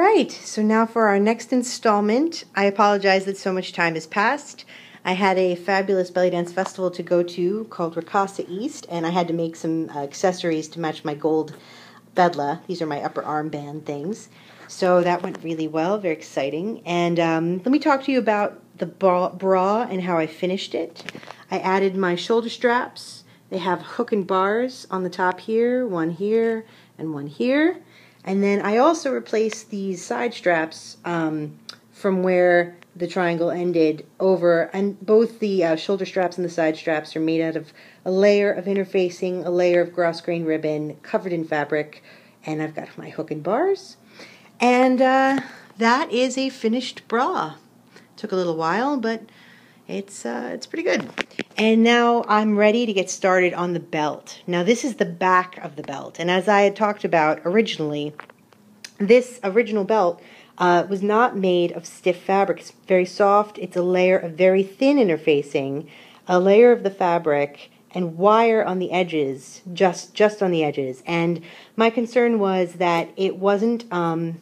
right, so now for our next installment. I apologize that so much time has passed. I had a fabulous belly dance festival to go to called Rakasa East, and I had to make some accessories to match my gold bedla. These are my upper armband things. So that went really well, very exciting. And let me talk to you about the bra and how I finished it. I added my shoulder straps. They have hook and bars on the top here, one here, and one here. And then I also replaced these side straps from where the triangle ended over, and both the shoulder straps and the side straps are made out of a layer of interfacing, a layer of grosgrain ribbon covered in fabric, and I've got my hook and bars. And that is a finished bra. Took a little while, but it's pretty good. And now I'm ready to get started on the belt. Now this is the back of the belt, and as I had talked about originally, this original belt was not made of stiff fabric. It's very soft. It's a layer of very thin interfacing, a layer of the fabric, and wire on the edges, just on the edges. And my concern was that it wasn't going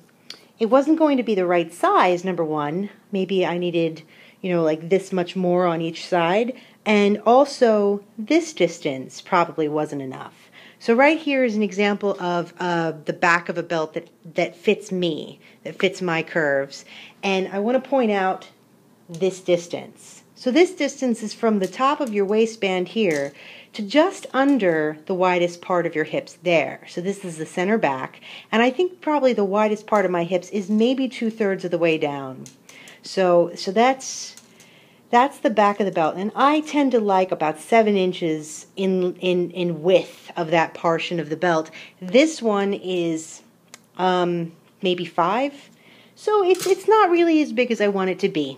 to be the right size, number one. Maybe I needed, like this much more on each side. And also, this distance probably wasn't enough. So right here is an example of the back of a belt that fits me, that fits my curves. And I want to point out this distance. So this distance is from the top of your waistband here to just under the widest part of your hips there. So this is the center back. And I think probably the widest part of my hips is maybe 2/3 of the way down. So that's the back of the belt, and I tend to like about 7 inches in width of that portion of the belt. This one is maybe 5, so it's not really as big as I want it to be.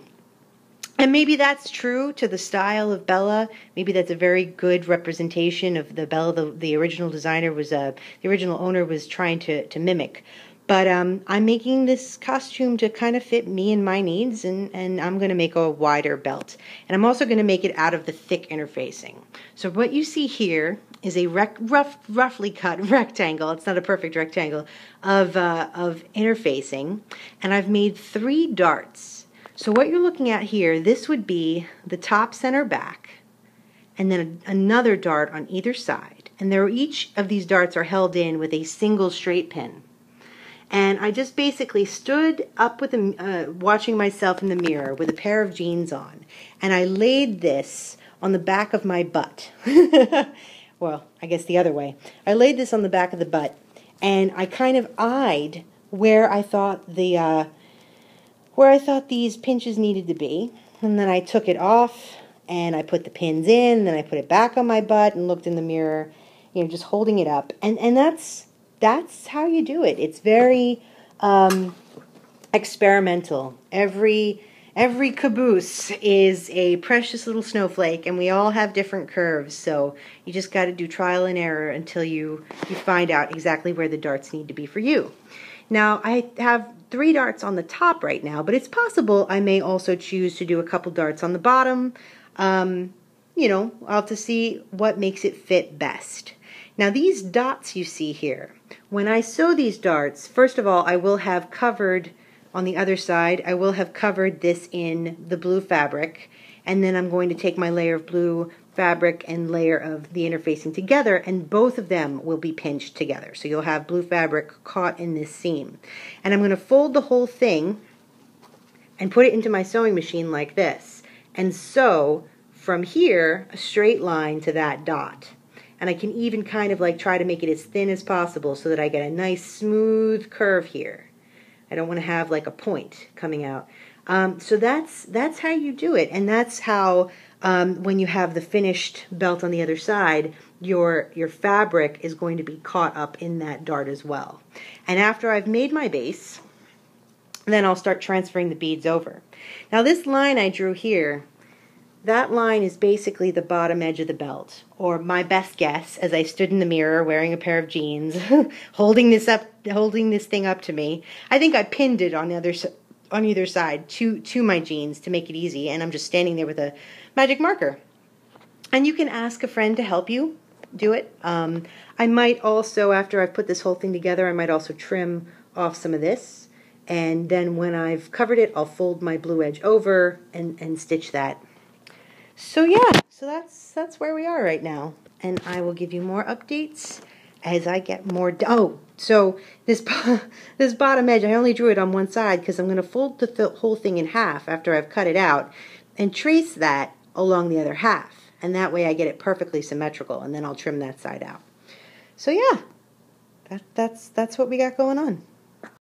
And maybe that's true to the style of Bella. Maybe that's a very good representation of the Bella the original designer was the original owner was trying to mimic. But I'm making this costume to kind of fit me and my needs, and I'm going to make a wider belt. And I'm also going to make it out of the thick interfacing. So what you see here is a roughly cut rectangle. It's not a perfect rectangle of interfacing. And I've made 3 darts. So what you're looking at here, this would be the top, center, back, and then another dart on either side. And each of these darts are held in with a single straight pin. And I just basically stood up with watching myself in the mirror with a pair of jeans on, and I laid this on the back of my butt. Well, I guess the other way. I laid this on the back of the butt, and I kind of eyed where I thought these pinches needed to be, and then I took it off and I put the pins in, and then I put it back on my butt and looked in the mirror, just holding it up, and that's how you do it. It's very experimental. Every caboose is a precious little snowflake, and we all have different curves. So you just got to do trial and error until you find out exactly where the darts need to be for you. Now I have 3 darts on the top right now, but it's possible I may also choose to do a couple darts on the bottom. I'll have to see what makes it fit best. Now these dots you see here, when I sew these darts, first of all, I will have covered, on the other side, I will have covered this in the blue fabric, and then I'm going to take my layer of blue fabric and layer of the interfacing together, and both of them will be pinched together. So you'll have blue fabric caught in this seam. And I'm going to fold the whole thing and put it into my sewing machine like this, and sew from here a straight line to that dot. And I can even kind of like try to make it as thin as possible so that I get a nice smooth curve here. I don't want to have like a point coming out. So that's how you do it, and that's how when you have the finished belt on the other side, your fabric is going to be caught up in that dart as well. And after I've made my base, then I'll start transferring the beads over. Now this line I drew here, that line is basically the bottom edge of the belt, or my best guess as I stood in the mirror wearing a pair of jeans, holding this thing up to me. I think I pinned it on either side to my jeans to make it easy, and I'm just standing there with a magic marker. And you can ask a friend to help you do it. I might also, after I've put this whole thing together, I might also trim off some of this And then when I've covered it, I'll fold my blue edge over and stitch that. So yeah, so that's where we are right now. And I will give you more updates as I get more. Oh, so this this bottom edge, I only drew it on one side because I'm going to fold the whole thing in half after I've cut it out and trace that along the other half. And that way I get it perfectly symmetrical, and then I'll trim that side out. So yeah, that's what we got going on.